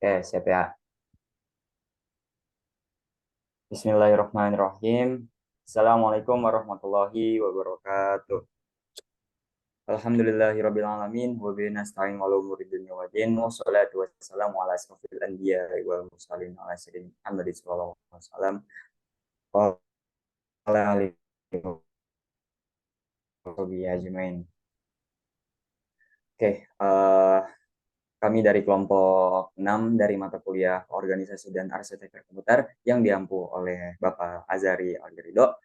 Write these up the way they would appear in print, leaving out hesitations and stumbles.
Oke, siap ya. Bismillahirrahmanirrahim. Assalamualaikum warahmatullahi wabarakatuh. Alhamdulillahirabbil alamin wa bihi nasta'in ala umuri dunya waddin. Wassalatu wassalamu ala asrofil anbiya'i wal mursalin ala sayyidina Muhammadin sallallahu alaihi wasallam wa ala alihi wa sahbihi ajmain. Oke, kami dari kelompok 6 dari mata kuliah Organisasi dan Arsitektur Komputer yang diampu oleh Bapak Azari Algerido.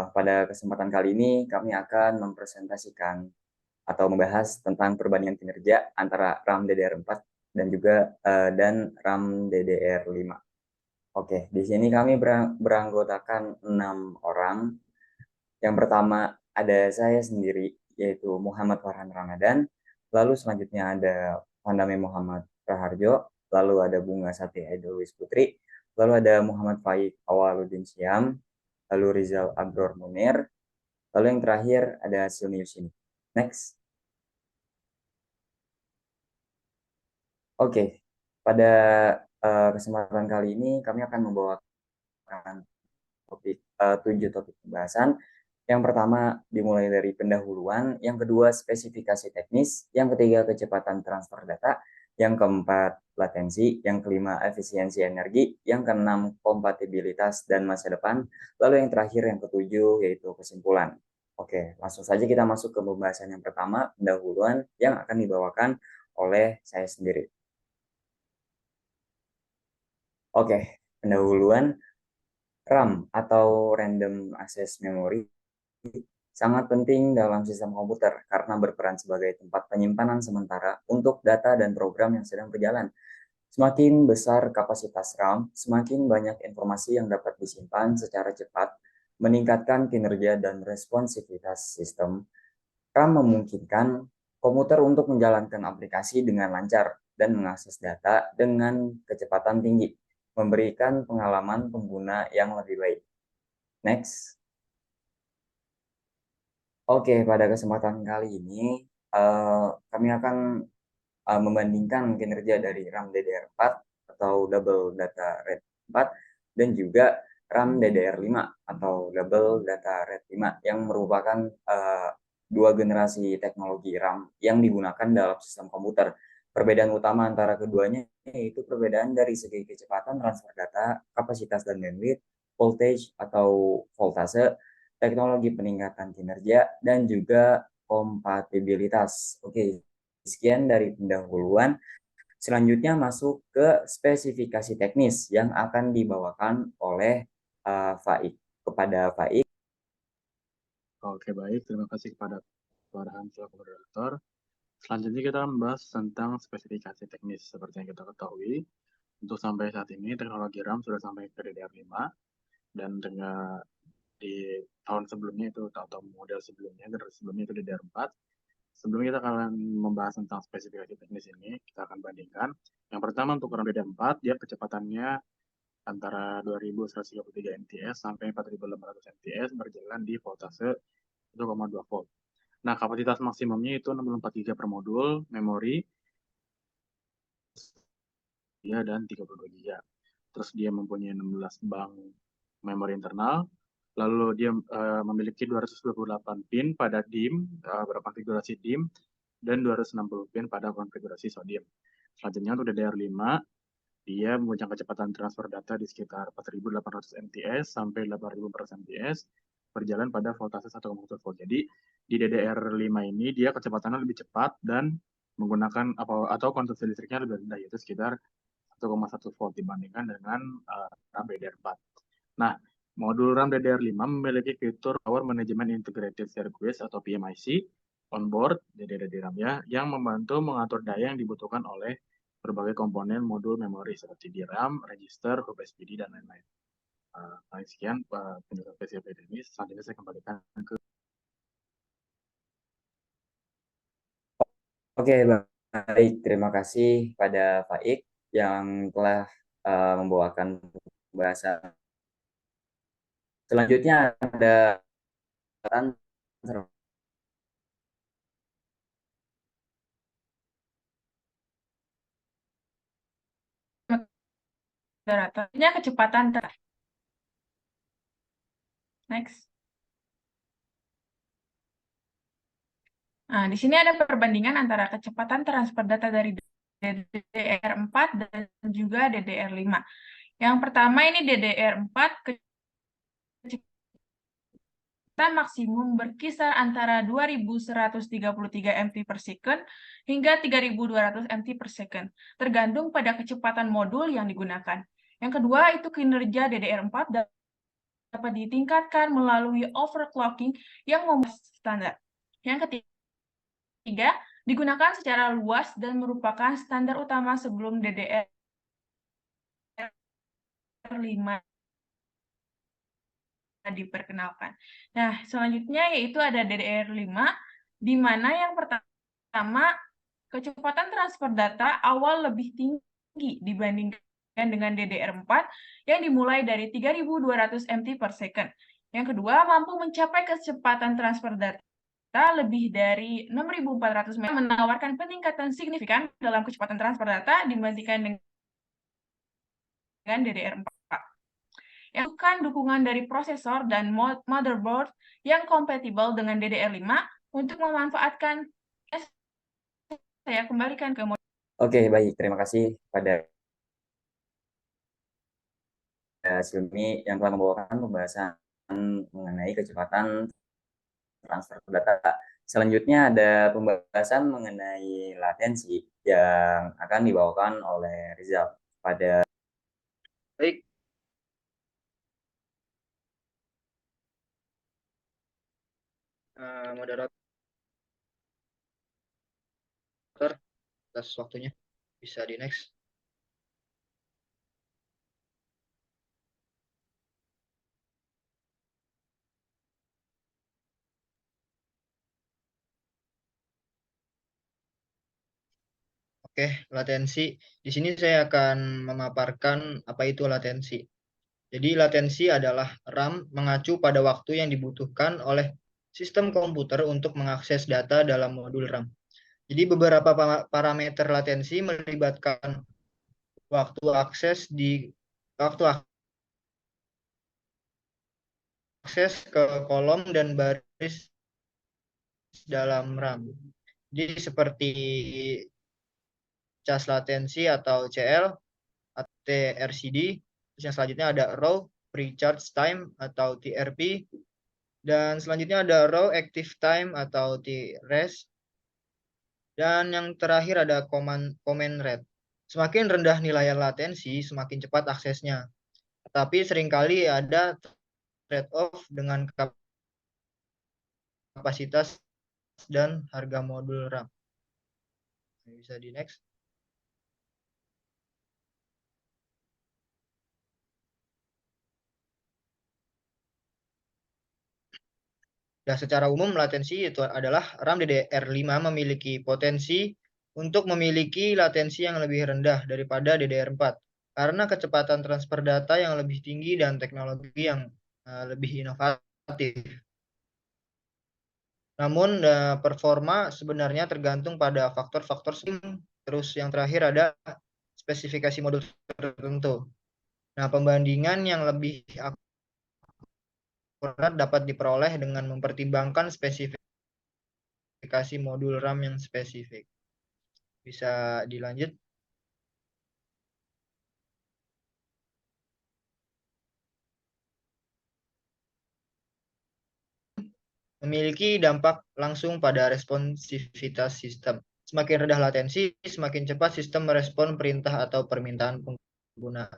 Pada kesempatan kali ini kami akan mempresentasikan atau membahas tentang perbandingan kinerja antara RAM DDR4 dan juga RAM DDR5. Oke, di sini kami beranggotakan 6 orang. Yang pertama ada saya sendiri, yaitu Muhammad Farhan Ramadan. Lalu selanjutnya ada Pandame Muhammad Raharjo. Lalu ada Bunga Sati Edelwis Putri. Lalu ada Muhammad Faik Awaludin Syam. Lalu Rizal Abdur Munir. Lalu yang terakhir ada Silmi Yusini. Next. Oke, pada kesempatan kali ini kami akan membawakan tujuh topik pembahasan. Yang pertama dimulai dari pendahuluan, yang kedua spesifikasi teknis, yang ketiga kecepatan transfer data, yang keempat latensi, yang kelima efisiensi energi, yang keenam kompatibilitas dan masa depan, lalu yang terakhir yang ketujuh yaitu kesimpulan. Oke, langsung saja kita masuk ke pembahasan yang pertama, pendahuluan yang akan dibawakan oleh saya sendiri. Oke, pendahuluan RAM atau Random Access Memory sangat penting dalam sistem komputer karena berperan sebagai tempat penyimpanan sementara untuk data dan program yang sedang berjalan. Semakin besar kapasitas RAM, semakin banyak informasi yang dapat disimpan secara cepat, meningkatkan kinerja dan responsivitas sistem. RAM memungkinkan komputer untuk menjalankan aplikasi dengan lancar dan mengakses data dengan kecepatan tinggi, memberikan pengalaman pengguna yang lebih baik. Next. Oke, pada kesempatan kali ini kami akan membandingkan kinerja dari RAM DDR4 atau Double Data Rate 4 dan juga RAM DDR5 atau Double Data Rate 5 yang merupakan dua generasi teknologi RAM yang digunakan dalam sistem komputer. Perbedaan utama antara keduanya yaitu perbedaan dari segi kecepatan transfer data, kapasitas dan bandwidth, voltage atau voltase, teknologi peningkatan kinerja, dan juga kompatibilitas. Oke, sekian dari pendahuluan. Selanjutnya masuk ke spesifikasi teknis yang akan dibawakan oleh Faik. Kepada Faik. Oke, baik. Terima kasih kepada Farhan selaku moderator. Selanjutnya kita membahas tentang spesifikasi teknis. Seperti yang kita ketahui, untuk sampai saat ini teknologi RAM sudah sampai ke DDR5 dan dengan di tahun sebelumnya itu atau model sebelumnya, generasi sebelumnya itu DDR4. Sebelum kita akan membahas tentang spesifikasi teknis ini, kita akan bandingkan. Yang pertama untuk RAM DDR4, dia kecepatannya antara 2133 MTS sampai 4800 MTS berjalan di voltase 1,2 volt. Nah, kapasitas maksimumnya itu 64 GB per modul, memori ya, dan 32 GB. Terus dia mempunyai 16 bank memori internal, lalu dia memiliki 228 pin pada DIMM, berkonfigurasi DIMM, dan 260 pin pada konfigurasi SODIMM. Selanjutnya untuk DDR5, dia mempunyai kecepatan transfer data di sekitar 4.800 MTS sampai 8.400 MTS, berjalan pada voltase 1,1 volt. Jadi di DDR5 ini dia kecepatannya lebih cepat dan menggunakan atau konsumsi listriknya lebih rendah, yaitu sekitar 1,1 volt dibandingkan dengan RAM DDR4. Nah, modul RAM DDR5 memiliki fitur Power Management Integrated Circuits atau PMIC onboard di RAM ya, yang membantu mengatur daya yang dibutuhkan oleh berbagai komponen modul memori seperti DRAM, register, hub SPD, dan lain-lain. Sekian penjelasan PCB ini. Selanjutnya saya kembalikan ke. Oke, baik. Terima kasih pada Faik yang telah membawakan pembahasan. Selanjutnya ada moderatornya kecepatan next. Nah, di sini ada perbandingan antara kecepatan transfer data dari DDR4 dan juga DDR5. Yang pertama ini DDR4 kecepatan maksimum berkisar antara 2133 mt per second hingga 3200 mt per second, tergantung pada kecepatan modul yang digunakan. Yang kedua itu kinerja DDR4 dapat ditingkatkan melalui overclocking yang membuat standar. Yang ketiga, digunakan secara luas dan merupakan standar utama sebelum DDR5 diperkenalkan. Nah, selanjutnya yaitu ada DDR5, di mana yang pertama, kecepatan transfer data awal lebih tinggi dibandingkan dengan DDR4 yang dimulai dari 3200 mt per second. Yang kedua, mampu mencapai kecepatan transfer data lebih dari 6400 mt, menawarkan peningkatan signifikan dalam kecepatan transfer data dibandingkan dengan DDR4. Yang bukan dukungan dari prosesor dan motherboard yang kompatibel dengan DDR5 untuk memanfaatkan. Saya kembalikan ke Oke, baik. Terima kasih pada Silmi yang telah membawakan pembahasan mengenai kecepatan transfer data. Selanjutnya ada pembahasan mengenai latensi yang akan dibawakan oleh Rizal pada. Baik. Moderator atas waktunya, bisa di next. Oke, latensi. Di sini saya akan memaparkan apa itu latensi. Jadi latensi adalah RAM mengacu pada waktu yang dibutuhkan oleh sistem komputer untuk mengakses data dalam modul RAM. Jadi beberapa parameter latensi melibatkan waktu akses ke kolom dan baris dalam RAM. Jadi seperti cas latensi atau CL, TRCD. Terus yang selanjutnya ada raw pre-charge time atau TRP, dan selanjutnya ada raw active time atau TRES, dan yang terakhir ada command rate. Semakin rendah nilai latensi, semakin cepat aksesnya. Tapi seringkali ada trade-off dengan kapasitas dan harga modul RAM. Bisa di next. Dan secara umum latensi itu adalah RAM DDR5 memiliki potensi untuk memiliki latensi yang lebih rendah daripada DDR4 karena kecepatan transfer data yang lebih tinggi dan teknologi yang lebih inovatif. Namun performa sebenarnya tergantung pada faktor-faktor. Terus yang terakhir ada spesifikasi modul tertentu. Nah, pembandingan yang lebih akurat dapat diperoleh dengan mempertimbangkan spesifikasi modul RAM yang spesifik. Bisa dilanjut. Memiliki dampak langsung pada responsivitas sistem. Semakin rendah latensi, semakin cepat sistem merespon perintah atau permintaan pengguna.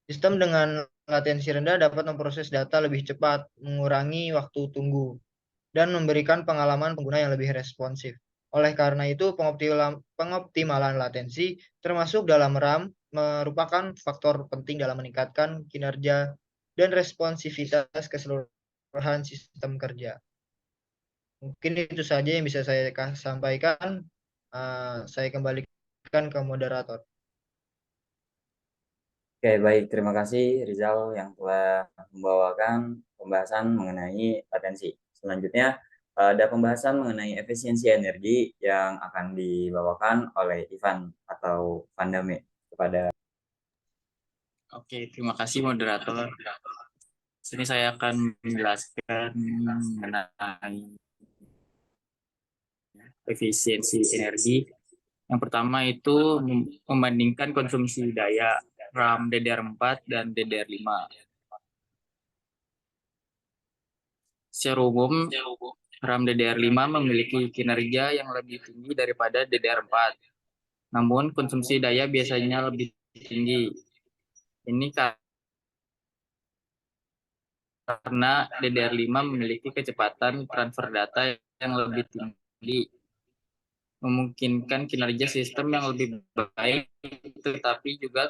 Sistem dengan latensi rendah dapat memproses data lebih cepat, mengurangi waktu tunggu, dan memberikan pengalaman pengguna yang lebih responsif. Oleh karena itu, pengoptimalan latensi termasuk dalam RAM merupakan faktor penting dalam meningkatkan kinerja dan responsivitas keseluruhan sistem kerja. Mungkin itu saja yang bisa saya sampaikan. Saya kembalikan ke moderator. Oke, baik. Terima kasih Rizal yang telah membawakan pembahasan mengenai latensi. Selanjutnya, ada pembahasan mengenai efisiensi energi yang akan dibawakan oleh Ivan atau Vandame kepada. Oke, terima kasih moderator. Sini saya akan menjelaskan mengenai efisiensi energi. Yang pertama itu membandingkan konsumsi daya RAM DDR4 dan DDR5. Secara umum, RAM DDR5 memiliki kinerja yang lebih tinggi daripada DDR4. Namun, konsumsi daya biasanya lebih tinggi. Ini karena DDR5 memiliki kecepatan transfer data yang lebih tinggi, memungkinkan kinerja sistem yang lebih baik, tetapi juga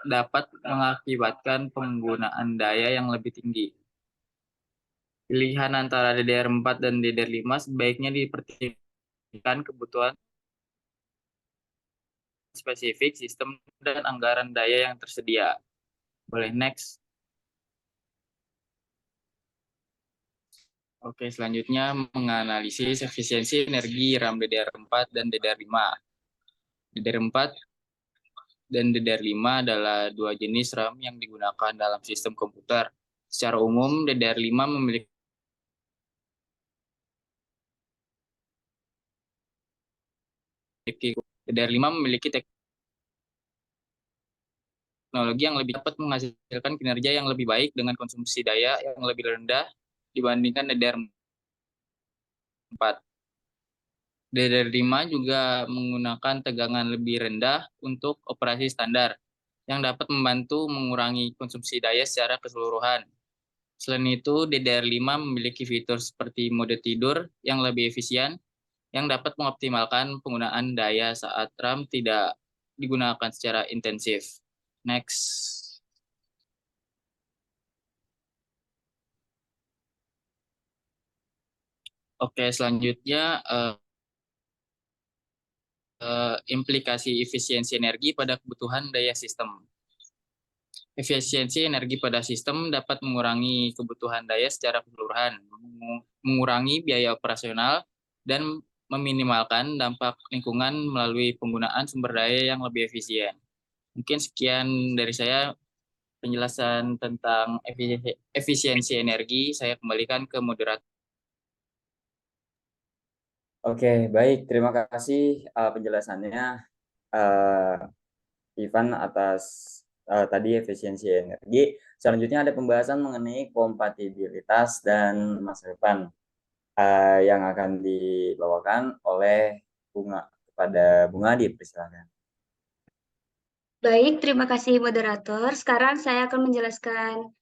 dapat mengakibatkan penggunaan daya yang lebih tinggi. Pilihan antara DDR4 dan DDR5 sebaiknya dipertimbangkan kebutuhan spesifik sistem dan anggaran daya yang tersedia. Boleh next. Oke, selanjutnya menganalisis efisiensi energi RAM DDR4 dan DDR5. DDR4 dan DDR5 adalah dua jenis RAM yang digunakan dalam sistem komputer. Secara umum, DDR5 memiliki teknologi yang lebih cepat menghasilkan kinerja yang lebih baik dengan konsumsi daya yang lebih rendah dibandingkan DDR4. DDR5 juga menggunakan tegangan lebih rendah untuk operasi standar, yang dapat membantu mengurangi konsumsi daya secara keseluruhan. Selain itu, DDR5 memiliki fitur seperti mode tidur yang lebih efisien, yang dapat mengoptimalkan penggunaan daya saat RAM tidak digunakan secara intensif. Next. Oke, selanjutnya implikasi efisiensi energi pada kebutuhan daya sistem. Efisiensi energi pada sistem dapat mengurangi kebutuhan daya secara keseluruhan, mengurangi biaya operasional, dan meminimalkan dampak lingkungan melalui penggunaan sumber daya yang lebih efisien. Mungkin sekian dari saya penjelasan tentang efisiensi energi. Saya kembalikan ke moderator. Oke, baik. Terima kasih penjelasannya Ivan atas tadi efisiensi energi. Selanjutnya ada pembahasan mengenai kompatibilitas dan masa depan yang akan dibawakan oleh Bunga. Kepada Bunga dipersilakan. Baik, terima kasih moderator. Sekarang saya akan menjelaskan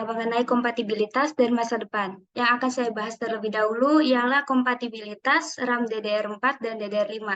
mengenai kompatibilitas dan masa depan. Yang akan saya bahas terlebih dahulu ialah kompatibilitas RAM DDR4 dan DDR5.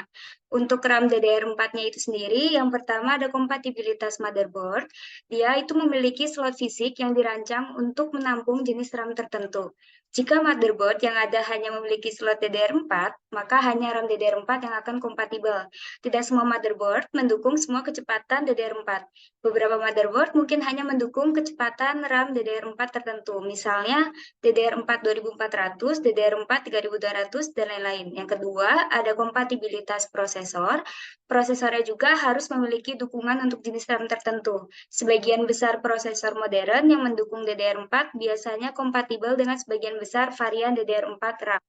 Untuk RAM DDR4-nya itu sendiri, yang pertama ada kompatibilitas motherboard. Dia itu memiliki slot fisik yang dirancang untuk menampung jenis RAM tertentu. Jika motherboard yang ada hanya memiliki slot DDR4, maka hanya RAM DDR4 yang akan kompatibel. Tidak semua motherboard mendukung semua kecepatan DDR4. Beberapa motherboard mungkin hanya mendukung kecepatan RAM DDR4 tertentu, misalnya DDR4 2400, DDR4 3200, dan lain-lain. Yang kedua, ada kompatibilitas prosesor. Prosesornya juga harus memiliki dukungan untuk jenis RAM tertentu. Sebagian besar prosesor modern yang mendukung DDR4 biasanya kompatibel dengan sebagian besar varian DDR4 RAM.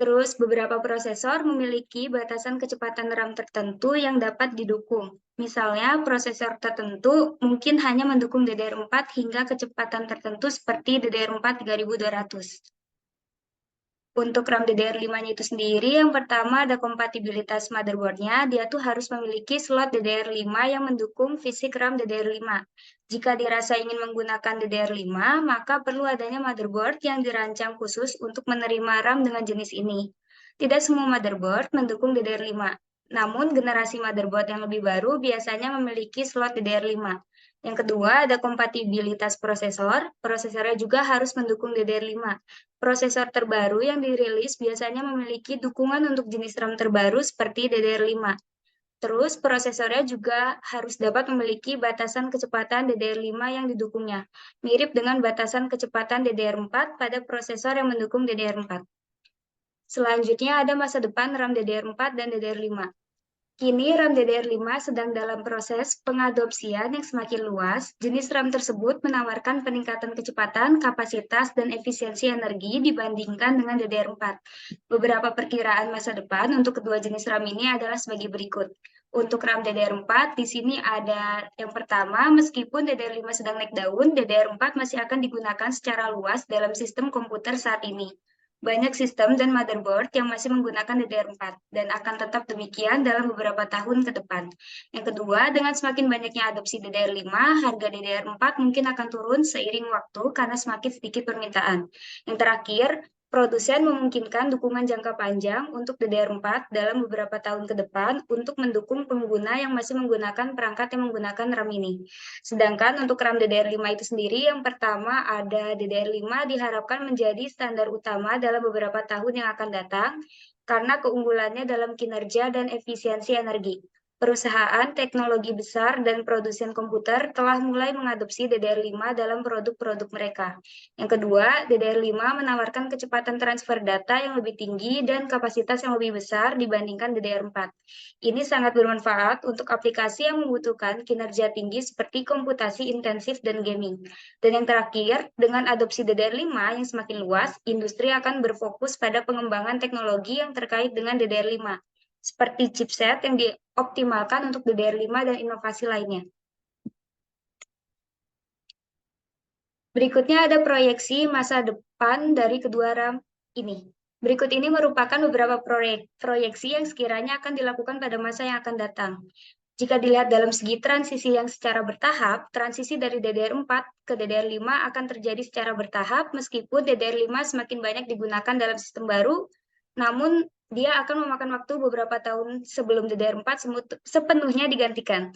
Terus beberapa prosesor memiliki batasan kecepatan RAM tertentu yang dapat didukung. Misalnya prosesor tertentu mungkin hanya mendukung DDR4 hingga kecepatan tertentu seperti DDR4 3200. Untuk RAM DDR5-nya itu sendiri, yang pertama ada kompatibilitas motherboard-nya, dia tuh harus memiliki slot DDR5 yang mendukung fisik RAM DDR5. Jika dirasa ingin menggunakan DDR5, maka perlu adanya motherboard yang dirancang khusus untuk menerima RAM dengan jenis ini. Tidak semua motherboard mendukung DDR5, namun generasi motherboard yang lebih baru biasanya memiliki slot DDR5. Yang kedua, ada kompatibilitas prosesor. Prosesornya juga harus mendukung DDR5. Prosesor terbaru yang dirilis biasanya memiliki dukungan untuk jenis RAM terbaru seperti DDR5. Terus, prosesornya juga harus dapat memiliki batasan kecepatan DDR5 yang didukungnya, mirip dengan batasan kecepatan DDR4 pada prosesor yang mendukung DDR4. Selanjutnya ada masa depan RAM DDR4 dan DDR5. Kini RAM DDR5 sedang dalam proses pengadopsian yang semakin luas. Jenis RAM tersebut menawarkan peningkatan kecepatan, kapasitas, dan efisiensi energi dibandingkan dengan DDR4. Beberapa perkiraan masa depan untuk kedua jenis RAM ini adalah sebagai berikut. Untuk RAM DDR4, di sini ada yang pertama, meskipun DDR5 sedang naik daun, DDR4 masih akan digunakan secara luas dalam sistem komputer saat ini. Banyak sistem dan motherboard yang masih menggunakan DDR4 dan akan tetap demikian dalam beberapa tahun ke depan. Yang kedua, dengan semakin banyaknya adopsi DDR5, harga DDR4 mungkin akan turun seiring waktu karena semakin sedikit permintaan. Yang terakhir, produsen memungkinkan dukungan jangka panjang untuk DDR4 dalam beberapa tahun ke depan untuk mendukung pengguna yang masih menggunakan perangkat yang menggunakan RAM ini. Sedangkan untuk RAM DDR5 itu sendiri, yang pertama ada DDR5 diharapkan menjadi standar utama dalam beberapa tahun yang akan datang karena keunggulannya dalam kinerja dan efisiensi energi. Perusahaan teknologi besar dan produsen komputer telah mulai mengadopsi DDR5 dalam produk-produk mereka. Yang kedua, DDR5 menawarkan kecepatan transfer data yang lebih tinggi dan kapasitas yang lebih besar dibandingkan DDR4. Ini sangat bermanfaat untuk aplikasi yang membutuhkan kinerja tinggi seperti komputasi intensif dan gaming. Dan yang terakhir, dengan adopsi DDR5 yang semakin luas, industri akan berfokus pada pengembangan teknologi yang terkait dengan DDR5, seperti chipset yang dioptimalkan untuk DDR5 dan inovasi lainnya. Berikutnya ada proyeksi masa depan dari kedua RAM ini. Berikut ini merupakan beberapa proyeksi yang sekiranya akan dilakukan pada masa yang akan datang. Jika dilihat dalam segi transisi yang secara bertahap, transisi dari DDR4 ke DDR5 akan terjadi secara bertahap meskipun DDR5 semakin banyak digunakan dalam sistem baru, namun dia akan memakan waktu beberapa tahun sebelum DDR4 sepenuhnya digantikan.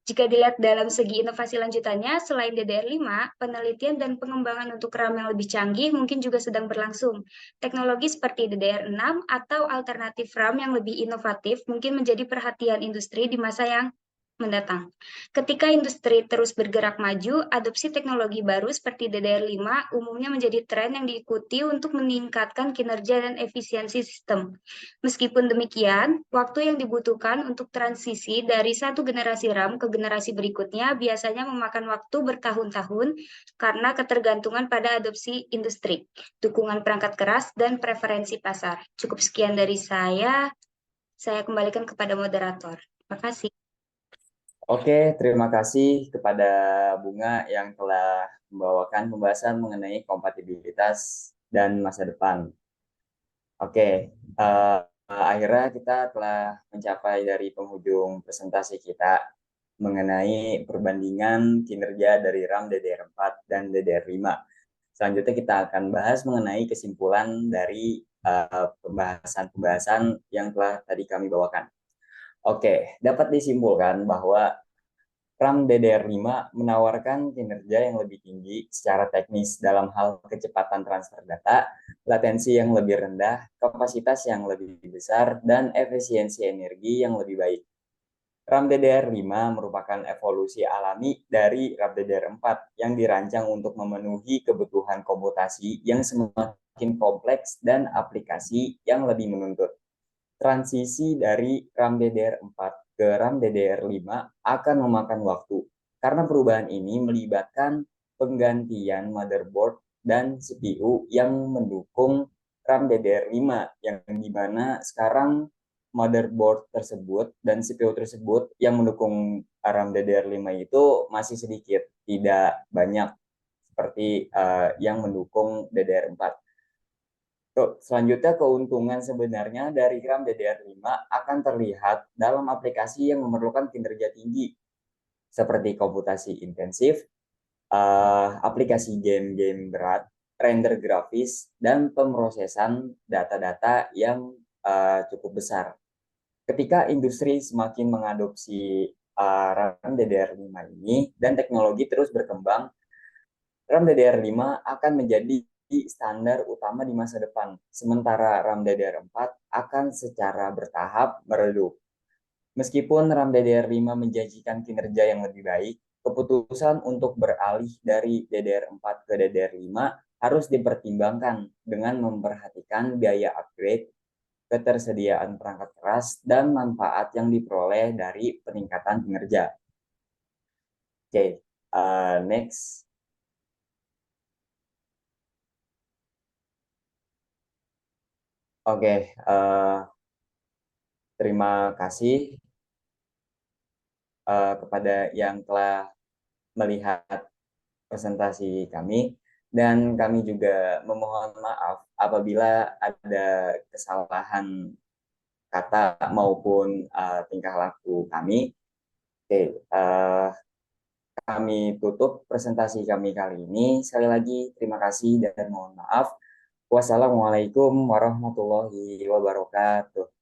Jika dilihat dalam segi inovasi lanjutannya, selain DDR5, penelitian dan pengembangan untuk RAM yang lebih canggih mungkin juga sedang berlangsung. Teknologi seperti DDR6 atau alternatif RAM yang lebih inovatif mungkin menjadi perhatian industri di masa yang mendatang. Ketika industri terus bergerak maju, adopsi teknologi baru seperti DDR5 umumnya menjadi tren yang diikuti untuk meningkatkan kinerja dan efisiensi sistem. Meskipun demikian, waktu yang dibutuhkan untuk transisi dari satu generasi RAM ke generasi berikutnya biasanya memakan waktu bertahun-tahun karena ketergantungan pada adopsi industri, dukungan perangkat keras, dan preferensi pasar. Cukup sekian dari saya kembalikan kepada moderator. Terima kasih. Oke, terima kasih kepada Bunga yang telah membawakan pembahasan mengenai kompatibilitas dan masa depan. Oke, akhirnya kita telah mencapai dari penghujung presentasi kita mengenai perbandingan kinerja dari RAM DDR4 dan DDR5. Selanjutnya kita akan bahas mengenai kesimpulan dari pembahasan-pembahasan yang telah tadi kami bawakan. Oke, dapat disimpulkan bahwa RAM DDR5 menawarkan kinerja yang lebih tinggi secara teknis dalam hal kecepatan transfer data, latensi yang lebih rendah, kapasitas yang lebih besar, dan efisiensi energi yang lebih baik. RAM DDR5 merupakan evolusi alami dari RAM DDR4 yang dirancang untuk memenuhi kebutuhan komputasi yang semakin kompleks dan aplikasi yang lebih menuntut. Transisi dari RAM DDR4 ke RAM DDR5 akan memakan waktu karena perubahan ini melibatkan penggantian motherboard dan CPU yang mendukung RAM DDR5 yang dimana sekarang motherboard tersebut dan CPU tersebut yang mendukung RAM DDR5 itu masih sedikit, tidak banyak seperti yang mendukung DDR4. Selanjutnya, keuntungan sebenarnya dari RAM DDR5 akan terlihat dalam aplikasi yang memerlukan kinerja tinggi, seperti komputasi intensif, aplikasi game-game berat, render grafis, dan pemrosesan data-data yang cukup besar. Ketika industri semakin mengadopsi RAM DDR5 ini dan teknologi terus berkembang, RAM DDR5 akan menjadi standar utama di masa depan, sementara RAM DDR4 akan secara bertahap meredup. Meskipun RAM DDR5 menjanjikan kinerja yang lebih baik, keputusan untuk beralih dari DDR4 ke DDR5 harus dipertimbangkan dengan memperhatikan biaya upgrade, ketersediaan perangkat keras, dan manfaat yang diperoleh dari peningkatan kinerja. Oke, next. Oke, terima kasih kepada yang telah melihat presentasi kami, dan kami juga memohon maaf apabila ada kesalahan kata maupun tingkah laku kami. Oke, kami tutup presentasi kami kali ini. Sekali lagi terima kasih dan mohon maaf. Wassalamualaikum warahmatullahi wabarakatuh.